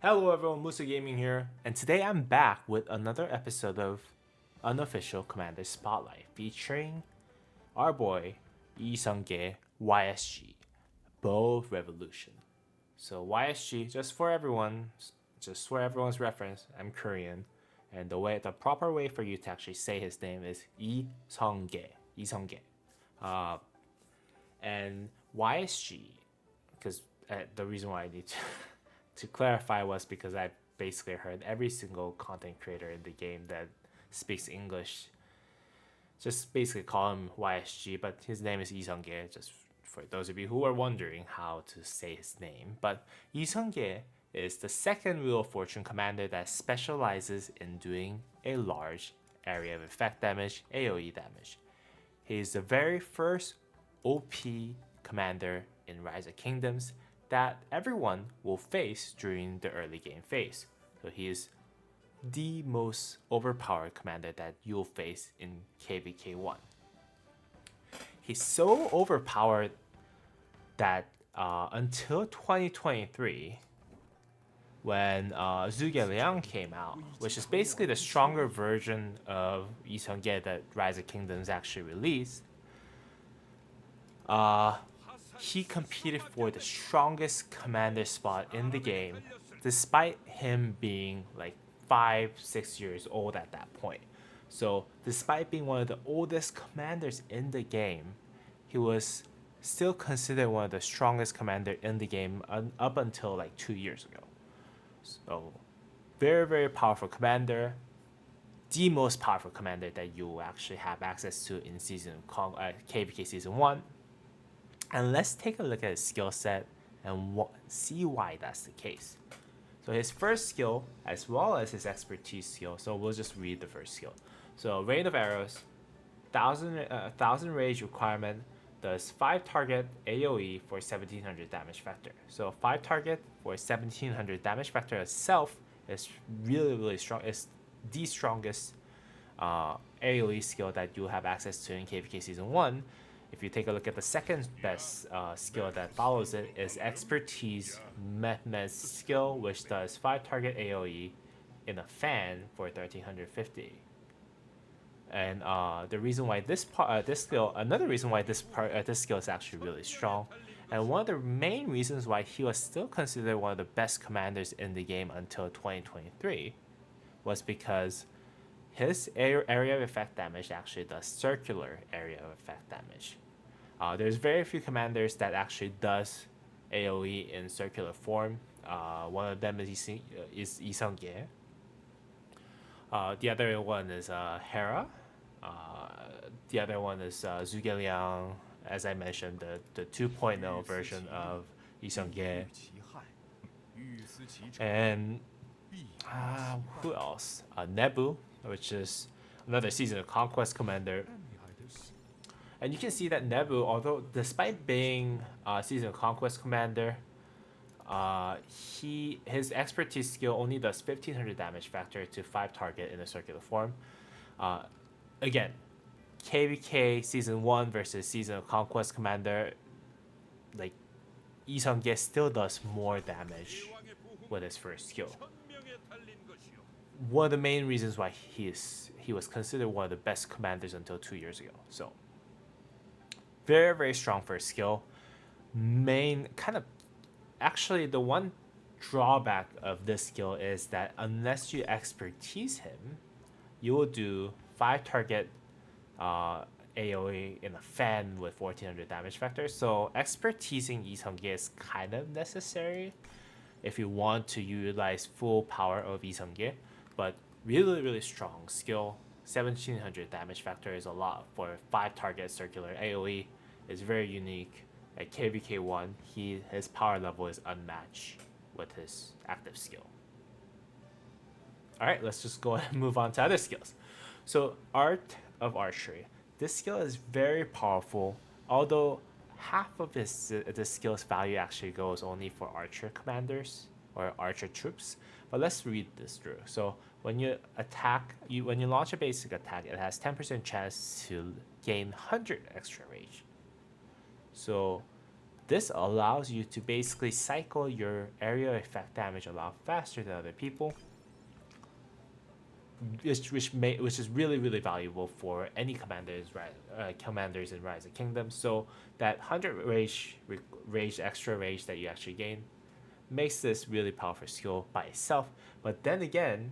Hello everyone, Musa Gaming here, and today I'm back with another episode of Unofficial Commander Spotlight featuring our boy Yi Seong-Gye YSG, Bow Revolution. So YSG, just for everyone's reference, I'm Korean, and the proper way for you to actually say his name is Yi Seong-Gye. Yi Seong-Gye. And YSG, because the reason why I need to clarify was because I basically heard every single content creator in the game that speaks English just basically call him YSG, but his name is Yi Seong-Gye, just for those of you who are wondering how to say his name. But Yi Seong-Gye is the second Wheel of Fortune commander that specializes in doing a large area of effect damage, AoE damage. He is the very first OP commander in Rise of Kingdoms that everyone will face during the early game phase. So he is the most overpowered commander that you'll face in kvk 1. He's so overpowered that until 2023, when Zhuge Liang came out, which is basically the stronger version of Yi Seong-Gye that Rise of Kingdoms actually released, he competed for the strongest commander spot in the game, despite him being like 5-6 years old at that point. So despite being one of the oldest commanders in the game, he was still considered one of the strongest commander in the game up until like 2 years ago. So very powerful commander, the most powerful commander that you will actually have access to in kvk season 1. And let's take a look at his skill set and see why that's the case. So his first skill, as well as his expertise skill, so we'll just read the first skill. So Rain of Arrows, 1000 rage requirement, does 5 target AoE for 1700 damage factor. So 5 target for 1700 damage factor itself is really strong. It's the strongest AoE skill that you have access to in kvk season 1. If you take a look at the second best skill that follows it, is Expertise Mehmet's skill, which does 5 target AoE in a fan for 1350. And the reason why another reason why this skill is actually really strong, and one of the main reasons why he was still considered one of the best commanders in the game until 2023, was because his area of effect damage actually does circular area of effect damage. There's very few commanders that actually does AoE in circular form. One of them is Yi Seong-Gye. The other one is Hera. The other one is Zhuge Liang, as I mentioned, the 2.0 version of Yi Seong-Gye. And who else? Nebu, which is another Season of Conquest commander. And you can see that Nebu, although despite being Season of Conquest commander, his expertise skill only does 1500 damage factor to 5 target in a circular form. Again, kvk season 1 versus Season of Conquest commander, like Yi Seong-Gye still does more damage with his first skill. One of the main reasons why he was considered one of the best commanders until 2 years ago. So very strong first skill. Actually the one drawback of this skill is that unless you expertise him, you will do 5 target AoE in a fan with 1400 damage factor. So expertising Yi Seong-Gye is kind of necessary if you want to utilize full power of Yi Seong-Gye, but really strong skill. 1700 damage factor is a lot for 5 target circular AoE. It's very unique. At kvk 1, his power level is unmatched with his active skill. Alright, let's just go ahead and move on to other skills. So Art of Archery. This skill is very powerful, although half of this skill's value actually goes only for archer commanders or archer troops. But let's read this through. So when you launch a basic attack, it has 10% chance to gain 100 extra rage. So This allows you to basically cycle your area effect damage a lot faster than other people, which is really valuable for any commanders in Rise of Kingdoms. So that 100 rage extra rage that you actually gain makes this really powerful skill by itself. But then again,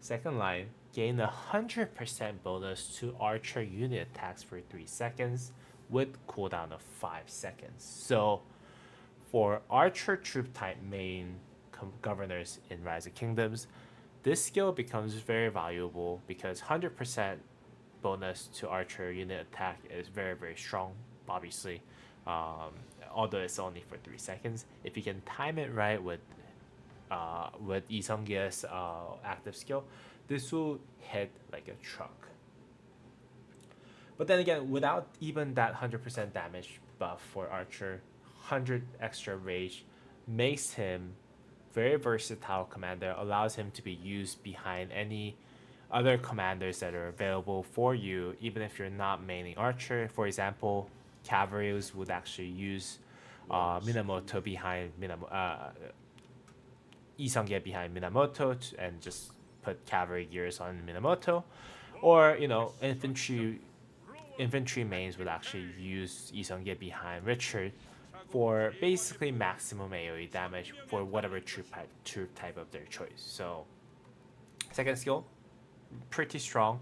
second line, gain 100% bonus to archer unit attacks for 3 seconds with cooldown of 5 seconds. So for archer troop type main governors in Rise of Kingdoms, this skill becomes very valuable because 100% bonus to archer unit attack is very strong, obviously. Although it's only for 3 seconds. If you can time it right with Yi Seong-Gye's active skill, this will hit like a truck. But then again, without even that 100% damage buff for archer, 100 extra rage makes him very versatile commander, allows him to be used behind any other commanders that are available for you, even if you're not maining archer. For example, cavalries would actually use Minamoto behind Yi Seong-Gye behind Minamoto and just put cavalry gears on Minamoto, or infantry mains would actually use Yi Seong-Gye behind Richard for basically maximum AoE damage for whatever troop type of their choice. So second skill, pretty strong,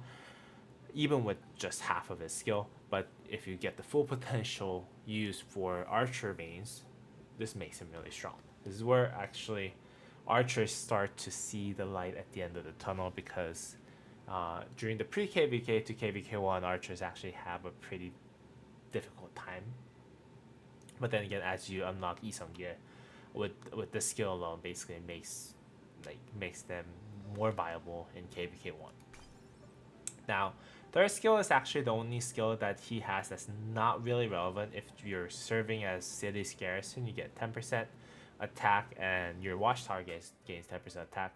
even with just half of his skill. But if you get the full potential used for archer mains, this makes him really strong. This is where actually archers start to see the light at the end of the tunnel, because during the pre-kvk to kvk1, archers actually have a pretty difficult time. But then again, as you unlock Yi Seong-Gye, with this skill alone, basically makes them more viable in kvk1. Now, third skill is actually the only skill that he has that's not really relevant. If you're serving as city's garrison, you get 10% attack, and your watchtower gains 10% attack.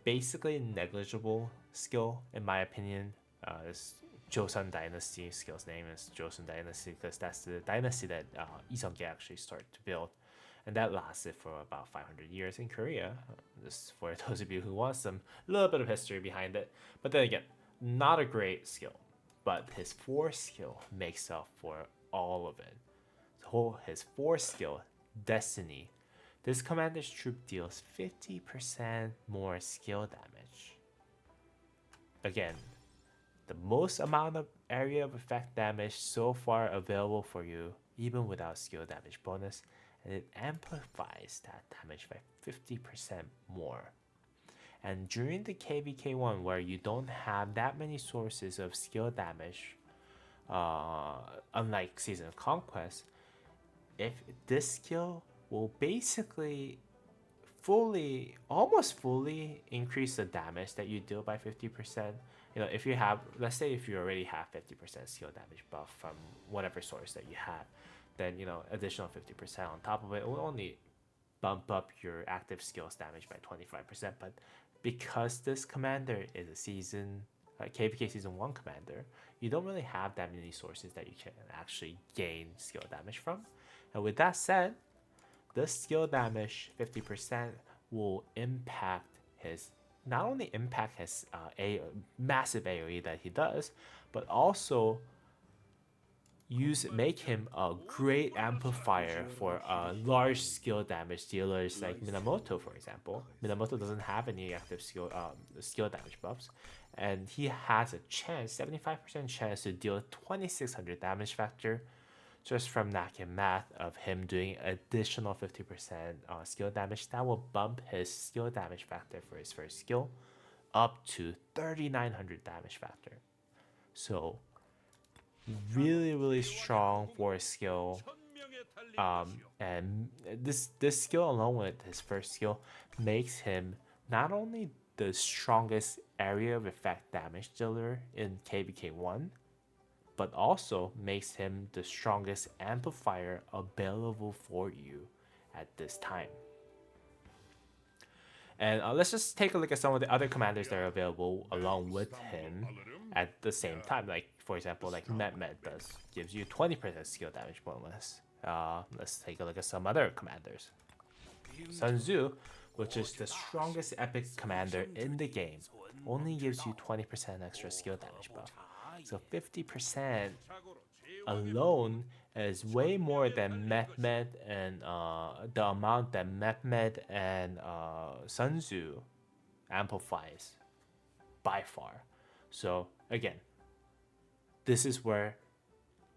Basically negligible skill, in my opinion. This Joseon Dynasty skill's name is Joseon Dynasty because that's the dynasty that Yi Seong-Gye actually started to build, and that lasted for about 500 years in Korea. Just for those of you who want some little bit of history behind it. But then again, not a great skill, but his 4 skill makes up for all of it. So his 4 skill, Destiny. This commander's troop deals 50% more skill damage. Again, the most amount of area of effect damage so far available for you, even without skill damage bonus, and it amplifies that damage by 50% more. And during the kvk1, where you don't have that many sources of skill damage, unlike Season of Conquest, if this skill will basically almost fully increase the damage that you deal by 50%. If you have, let's say if you already have 50% skill damage buff from whatever source that you have, then additional 50% on top of it will only bump up your active skills damage by 25%. But because this commander is a kvk season 1 commander, you don't really have that many sources that you can actually gain skill damage from. And with that said, the skill damage 50% will not only impact his massive AoE that he does, but also make him a great amplifier for large skill damage dealers like Minamoto, for example. Minamoto doesn't have any active skill damage buffs, and he has a 75% chance to deal 2600 damage factor just from knocking math of him doing additional 50% skill damage. That will bump his skill damage factor for his first skill up to 3900 damage factor. So really strong for a skill. And this skill alone with his first skill makes him not only the strongest area of effect damage dealer in kvk1, but also makes him the strongest amplifier available for you at this time. And let's just take a look at some of the other commanders that are available along with him at the same time. Like, for example, like Mehmet gives you 20% skill damage bonus. Let's take a look at some other commanders. Sun Tzu, which is the strongest epic commander in the game, only gives you 20% extra skill damage buff. So 50% alone is way more than Mehmet and the amount that Mehmet and Sun Tzu amplifies by far. So again, this is where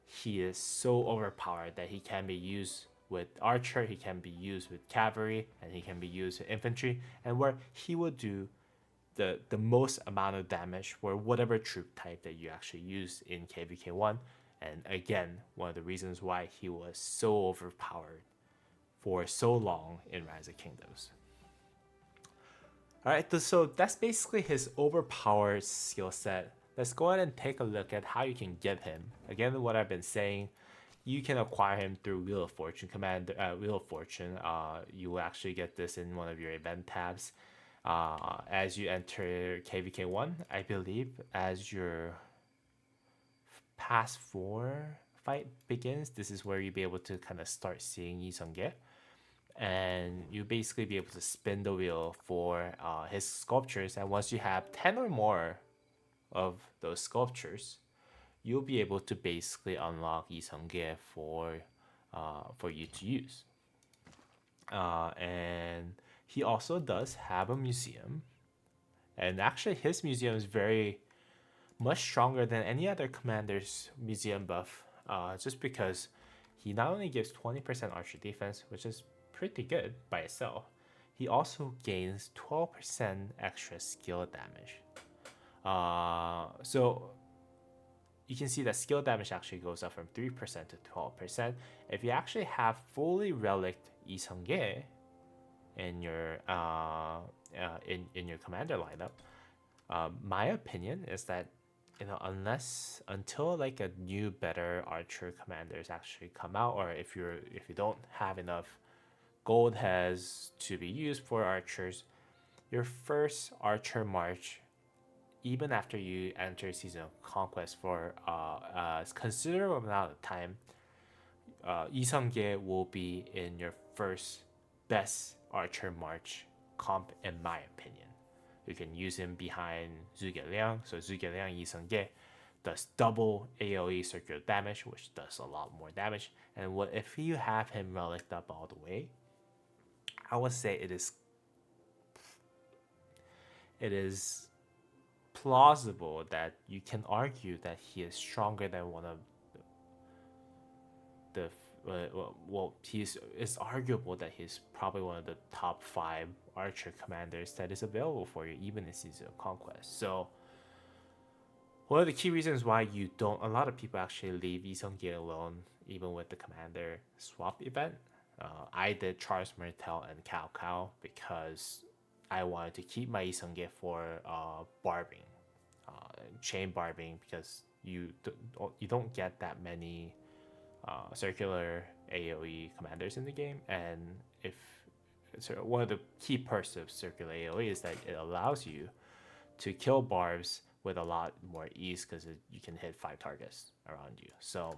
he is so overpowered that he can be used with archer, he can be used with cavalry, and he can be used with infantry, and where he will do the most amount of damage for whatever troop type that you actually use in KVK1. And again, one of the reasons why he was so overpowered for so long in Rise of Kingdoms. Alright, so that's basically his overpowered skill set. Let's go ahead and take a look at how you can get him. Again, what I've been saying, you can acquire him through Wheel of Fortune Wheel of Fortune. You will actually get this in one of your event tabs. As you enter KVK1, I believe, as your Pass 4 fight begins, this is where you'll be able to kind of start seeing Yi Seong-Gye. And you basically be able to spin the wheel for his sculptures. And once you have 10 or more of those sculptures, you'll be able to basically unlock Yi Seong-Gye for you to use. And he also does have a museum. And actually his museum is very much stronger than any other commander's museum buff, just because he not only gives 20% archer defense, which is pretty good by itself, he also gains 12% extra skill damage. So you can see that skill damage actually goes up from 3% to 12%. If you actually have fully relicked Yi Seong-Gye in your in your commander lineup, my opinion is that, you know, until like a new better archer commanders actually come out, or if you don't have enough gold heads to be used for archers, your first archer march, even after you enter Season of Conquest for a considerable amount of time, Yi Seong-Gye will be in your first best archer march comp, in my opinion. You can use him behind Zhuge Liang. So Zhuge Liang, Yi Seong-Gye does double AoE circular damage, which does a lot more damage. And what if you have him relicked up all the way? I would say it is plausible that you can argue that he is stronger than one of the it's arguable that he's probably one of the top 5 archer commanders that is available for you, even in Season of Conquest. So one of the key reasons why a lot of people actually leave Yi Seong-Gye alone, even with the commander swap event. I did Charles Martel and Cao Cao because I wanted to keep my Yi Seong-Gye for barbing, chain barbing, because you don't get that many circular AoE commanders in the game, and one of the key perks of circular AoE is that it allows you to kill barbs with a lot more ease because you can hit 5 targets around you. So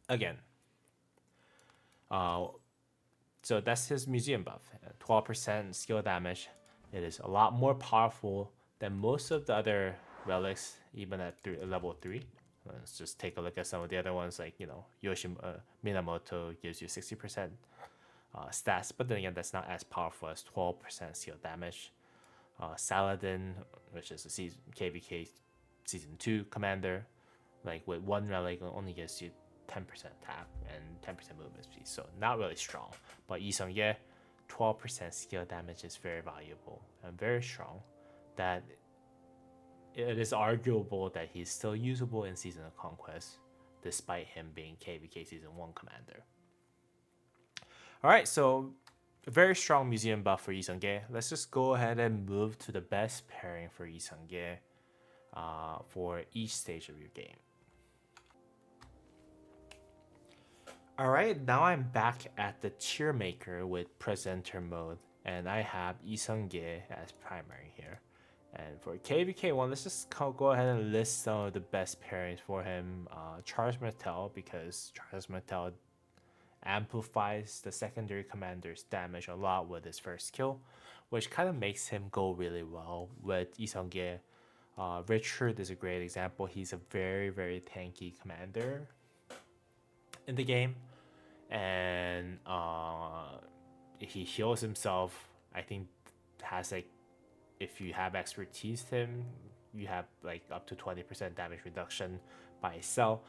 again, so that's his museum buff, 12% skill damage. It is a lot more powerful than most of the other relics, even at level 3. Let's just take a look at some of the other ones, like, you know, Minamoto gives you 60% stats, but then again, that's not as powerful as 12% skill damage. Saladin, which is a KVK Season 2 commander, like with 1 relic, only gives you 10% tap and 10% movement speed, so not really strong. But Yi Seong-Gye, 12% skill damage is very valuable and very strong, that it is arguable that he's still usable in Season of Conquest, despite him being KVK Season 1 commander. Alright, so a very strong museum buff for Yi Seong-Gye. Let's just go ahead and move to the best pairing for Yi Seong-Gye for each stage of your game. Alright, now I'm back at the tier maker with presenter mode, and I have Yi Seong-Gye as primary here. And for KVK1, let's just go ahead and list some of the best pairings for him. Charles Martel, because Charles Martel amplifies the secondary commander's damage a lot with his first skill, which kind of makes him go really well with Yi Seong-Gye. Richard is a great example. He's a very, very tanky commander in the game, and he heals himself. I think has like, if you have expertise him, you have like up to 20% damage reduction by itself.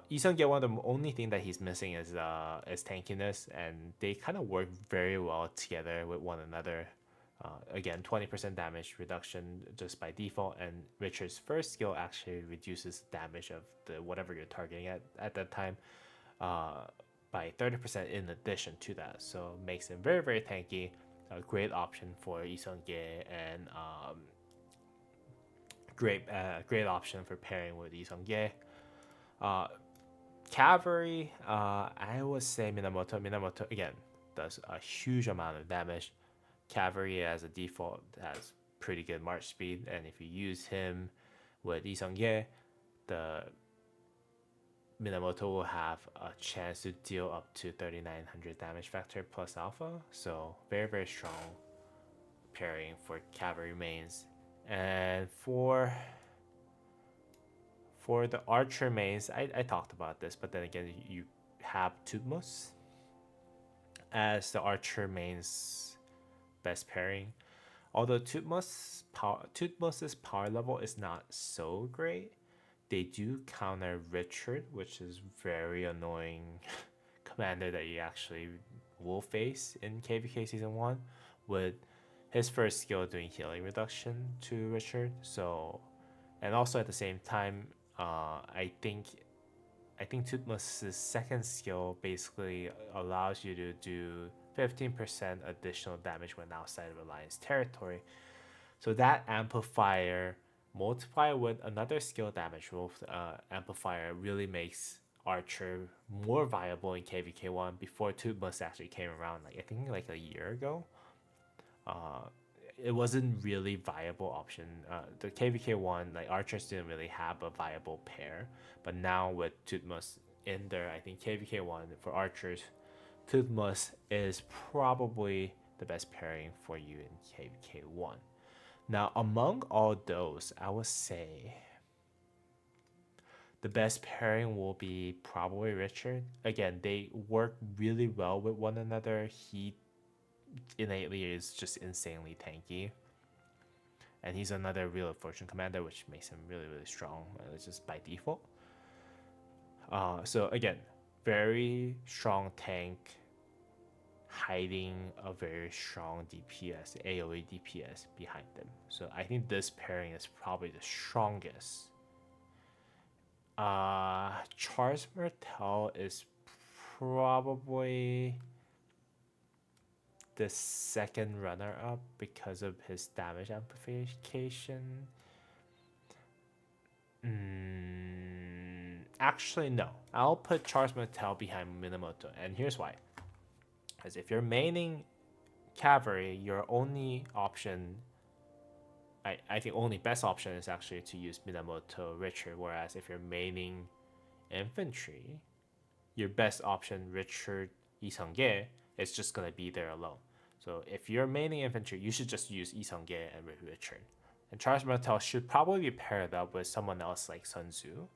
Yi Seong-Gye, one of the only thing that he's missing is tankiness, and they kind of work very well together with one another. Again, 20% damage reduction just by default, and Richard's first skill actually reduces damage of the whatever you're targeting at that time by 30% in addition to that. So makes him very, very tanky. A great option for Yi Seong-Gye, and great option for pairing with Yi Seong-Gye. Cavalry, I would say Minamoto. Minamoto again does a huge amount of damage. Cavalry as a default has pretty good march speed, and if you use him with Yi Seong-Gye, the Minamoto will have a chance to deal up to 3900 damage factor plus alpha, so very, very strong pairing for cavalry mains. And for the archer mains, I talked about this, but then again, you have Tutmos as the archer mains best pairing. Although Tutmos's power level is not so great, they do counter Richard, which is very annoying commander that you actually will face in KVK Season 1, with his first skill doing healing reduction to Richard. So, and also at the same time, I think Tutmos' second skill basically allows you to do 15% additional damage when outside of Alliance territory. So that amplifier multiplied with another skill damage roll amplifier really makes Archer more viable in KVK1 before Tutmos actually came around. Like I think like a year ago. It wasn't really viable option. The KVK1, like Archers didn't really have a viable pair, but now with Tutmos in there, I think KVK1 for Archers, Tutmos is probably the best pairing for you in KVK1. Now, among all those, I would say the best pairing will be probably Richard. Again, they work really well with one another. He innately is just insanely tanky. And he's another Wheel of Fortune commander, which makes him really, really strong, just by default. So again, very strong tank, hiding a very strong DPS, AoE DPS behind them. So I think this pairing is probably the strongest. Charles Martel is probably the second runner-up because of his damage amplification. Actually, no. I'll put Charles Martel behind Minamoto, and here's why. Because if you're maining cavalry, your only option, I think only best option is actually to use Minamoto Richard, whereas if you're maining infantry, your best option, Richard Yi Seong-Gye, is just going to be there alone. So if you're maining infantry, you should just use Yi Seong-Gye and Richard. And Charles Martel should probably be paired up with someone else like Sun Tzu.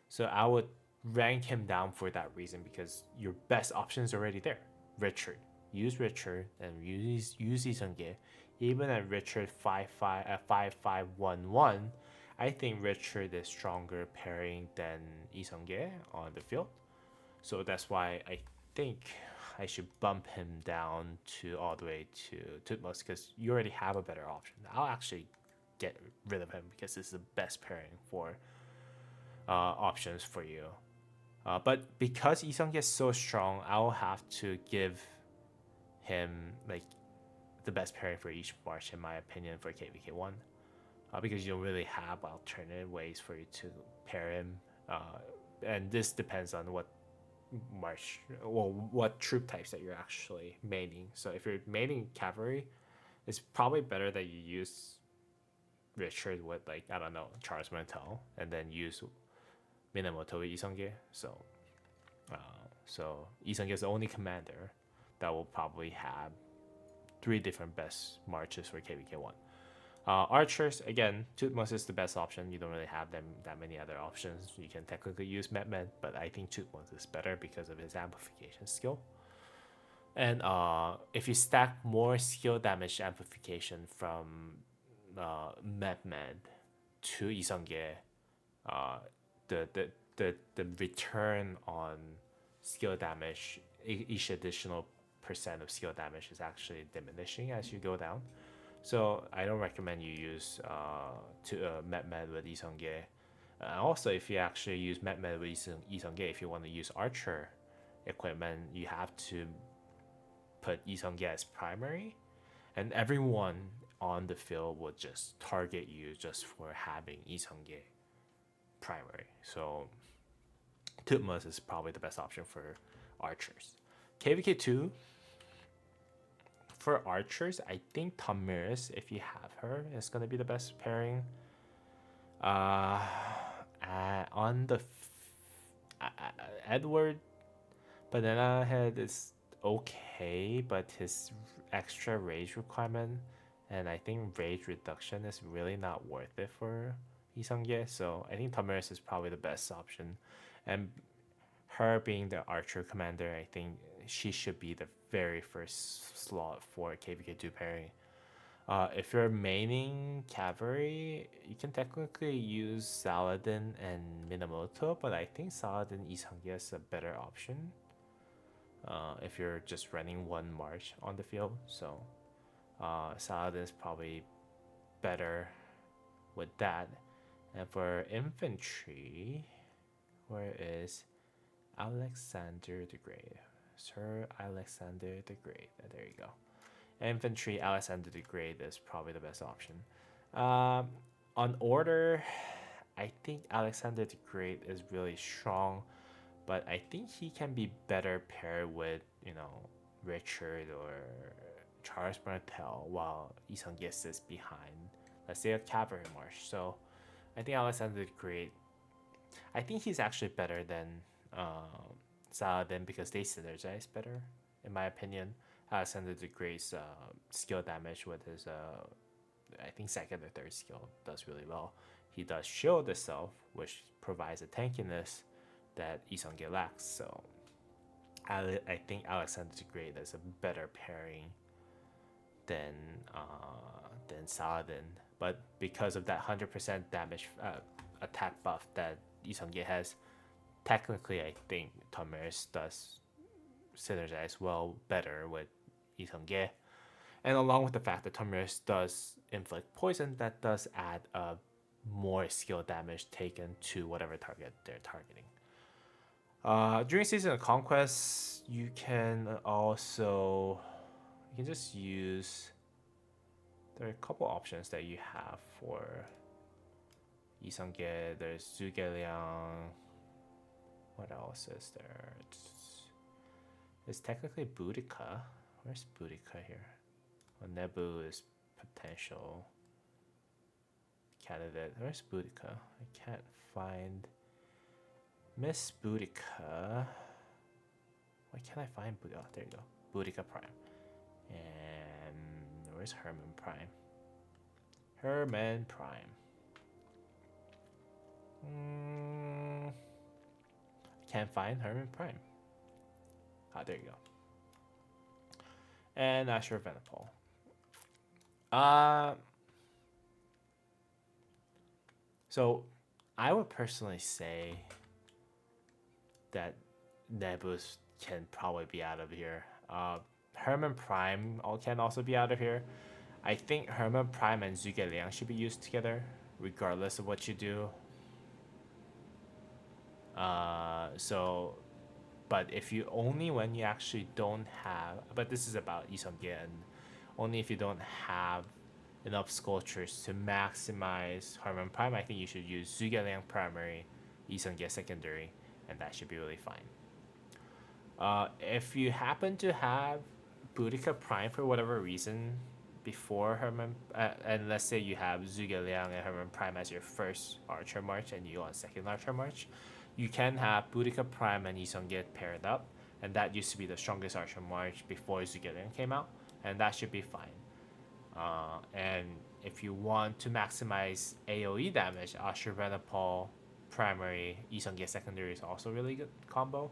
So I would rank him down for that reason, because your best option is already there. Richard. Use Richard and use Yi Seong-Gye. Even at Richard 5511, I think Richard is stronger pairing than Yi Seong-Gye on the field. So that's why I think I should bump him down to all the way to Tutmos, because you already have a better option. I'll actually get rid of him because this is the best pairing for options for you. But because Yi Seong-Gye is so strong, I'll have to give him like the best pairing for each march, in my opinion, for KVK1. Because you don't really have alternative ways for you to pair him. And this depends on what what troop types that you're actually maining. So if you're maining cavalry, it's probably better that you use Richard with, like, I don't know, Charles Martel, and then use Minamoto with Yi Seong-Gye. So So Yi Seong-Gye is the only commander that will probably have 3 different best marches for KVK1. Archers, again, Tutmos is the best option. You don't really have that many other options. You can technically use Med, but I think Tutmos is better because of his amplification skill. And if you stack more skill damage amplification from Med to Yi Seong-Gye, the return on skill damage, each additional percent of skill damage is actually diminishing as you go down. So I don't recommend you use Met with Yi Seong-Gye. Also, if you actually use Met with Yi Seong-Gye, if you want to use Archer equipment, you have to put Yi Seong-Gye as primary, and everyone on the field would just target you just for having Yi Seong-Gye primary. So Tutmos is probably the best option for archers. KVK2, for archers, I think Tamiris, if you have her, is going to be the best pairing. On the Edward Banana Head is okay, but his extra rage requirement and I think rage reduction is really not worth it for Yi Seong-Gye. So I think Tamiris is probably the best option, and her being the archer commander, I think she should be the very first slot for KVK2 pairing. If you're maining cavalry, you can technically use Saladin and Minamoto, but I think Saladin Yi Seong-Gye is a better option if you're just running one march on the field. So Saladin is probably better with that. And for infantry, where is Alexander the Great? Sir Alexander the Great. There you go. Infantry, Alexander the Great is probably the best option. On order, I think Alexander the Great is really strong, but I think he can be better paired with, Richard or Charles Martel, while Yi Seong-Gye sits behind, let's say, a cavalry march. So I think Alexander the Great, I think he's actually better than Saladin because they synergize better, in my opinion. Alexander the Great's skill damage with his, I think, second or third skill does really well. He does shield itself, which provides a tankiness that Yi Seong-Gye lacks. So I think Alexander the Great is a better pairing than Saladin. But because of that 100% damage attack buff that Yi Seong-Gye has, technically I think Tamiris does synergize better with Yi Seong-Gye. And along with the fact that Tamiris does inflict poison, that does add more skill damage taken to whatever target they're targeting. During Season of Conquest, you can just use, there are a couple options that you have for Yi Seong-Gye. There's Zhuge Liang. What else is there? It's technically Boudica. Where's Boudica here? Well, Nebu is potential candidate. Where's Boudica? I can't find Miss Boudica. Why can't I find Boudica? Oh, there you go. Boudica Prime. And where's Herman Prime? Herman Prime. Can't find Herman Prime. There you go. And Asher Venipal. So I would personally say that Nebus can probably be out of here. Herman Prime can also be out of here. I think Herman Prime and Zhuge Liang should be used together, regardless of what you do. But if you when you actually don't have, but this is about Yi Seong-Gye, and only if you don't have enough sculptures to maximize Herman Prime, I think you should use Zhuge Liang primary, Yi Seong-Gye secondary, and that should be really fine. If you happen to have Boudica Prime for whatever reason before Herman, and let's say you have Zhuge Liang and Herman Prime as your first Archer March and you on second Archer March, you can have Boudica Prime and Yi Seong-Gye paired up, and that used to be the strongest archer march before Zugelian came out, and that should be fine. And if you want to maximize AoE damage, Usher Benapol primary, Yi Seong-Gye secondary is also really good combo.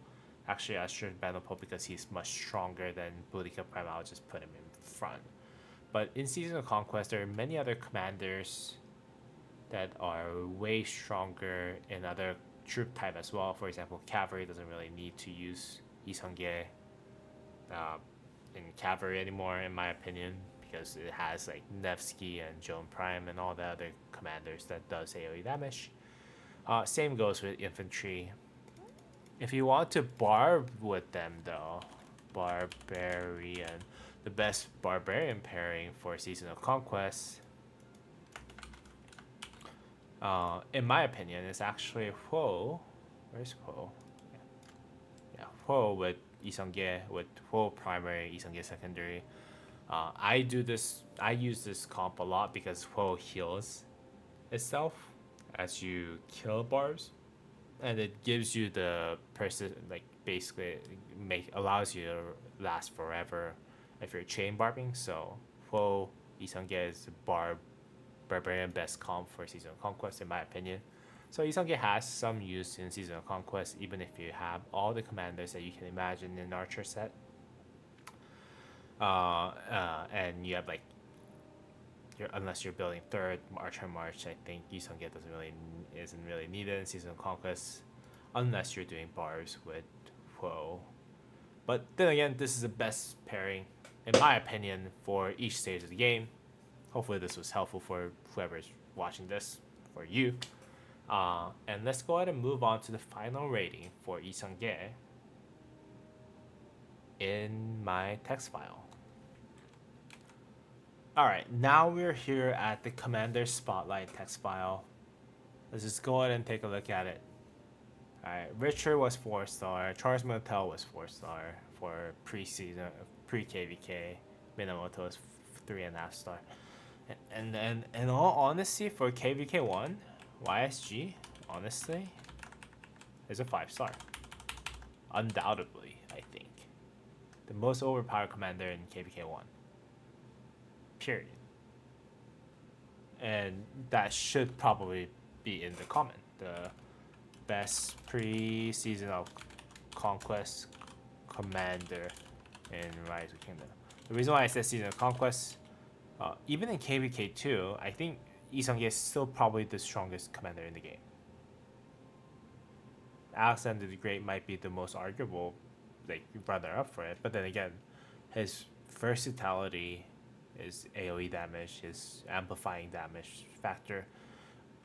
Actually, Usher Benapol, because he's much stronger than Boudica Prime, I'll just put him in front. But in Season of Conquest, there are many other commanders that are way stronger in other troop type as well. For example, cavalry doesn't really need to use Yi Seong-Gye in cavalry anymore, in my opinion, because it has like Nevsky and Joan Prime and all the other commanders that does AoE damage. Same goes with infantry. If you want to barb with them though, Barbarian, the best Barbarian pairing for Season of Conquest, in my opinion, is actually Huo. Where's Huo? Yeah, Huo with Yi Seong-Gye, with Huo primary, Yi Seong-Gye secondary. I use this comp a lot because Huo heals itself as you kill barbs, and it gives you the basically allows you to last forever if you're chain barbing. So Huo Yi Seong-Gye is the barbarian best comp for Season of Conquest, in my opinion. So Yi Seong-Gye has some use in Season of Conquest, even if you have all the commanders that you can imagine in an archer set. And you have like unless you're building third archer march, I think Yi Seong-Gye isn't really needed in Season of Conquest, unless you're doing barbs with Huo. But then again, this is the best pairing, in my opinion, for each stage of the game. Hopefully this was helpful for whoever's watching this, for you. And let's go ahead and move on to the final rating for Yi Seong-Gye in my text file. Alright, now we're here at the Commander Spotlight text file. Let's just go ahead and take a look at it. Alright, Richard was 4-star, Charles Martel was 4-star for pre-season, pre-KVK, Minamoto was 3.5-star. And in all honesty, for KVK1, YSG, honestly, is a 5-star. Undoubtedly, I think. The most overpowered commander in KVK1. Period. And that should probably be in the comment. The best pre-season of Conquest commander in Rise of Kingdom. The reason why I said Season of Conquest, even in KVK2, I think Yi Seong-Gye is still probably the strongest commander in the game. Alexander the Great might be the most arguable, runner-up for it, but then again, his versatility, his AoE damage, his amplifying damage factor,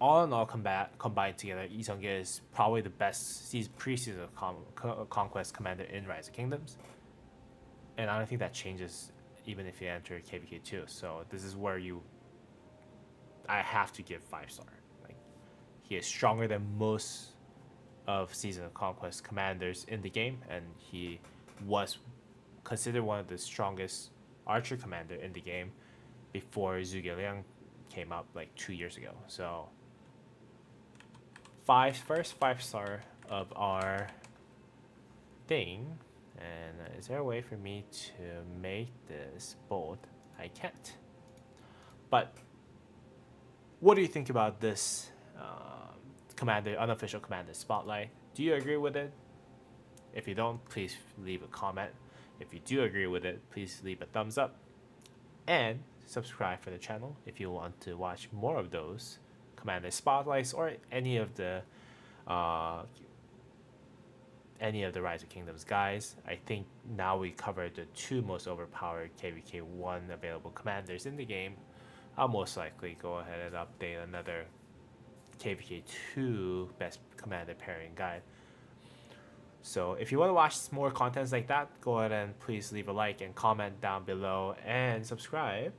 all in all combined together, Yi Seong-Gye is probably the best pre-season Conquest commander in Rise of Kingdoms. And I don't think that changes even if you enter KVK2. So this is where I have to give 5-star. He is stronger than most of Season of Conquest commanders in the game, and he was considered one of the strongest archer commander in the game before Zhuge came up 2 years ago. So first 5-star of our thing. And is there a way for me to make this bold? I can't. But what do you think about this Unofficial Commander Spotlight? Do you agree with it? If you don't, please leave a comment. If you do agree with it, please leave a thumbs up. And subscribe for the channel if you want to watch more of those Commander Spotlights or any of the Rise of Kingdoms guys. I think now we covered the 2 most overpowered KVK1 available commanders in the game. I'll most likely go ahead and update another KVK2 best commander pairing guide. So if you want to watch more contents like that, go ahead and please leave a like and comment down below and subscribe.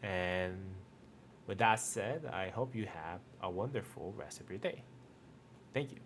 And with that said, I hope you have a wonderful rest of your day. Thank you.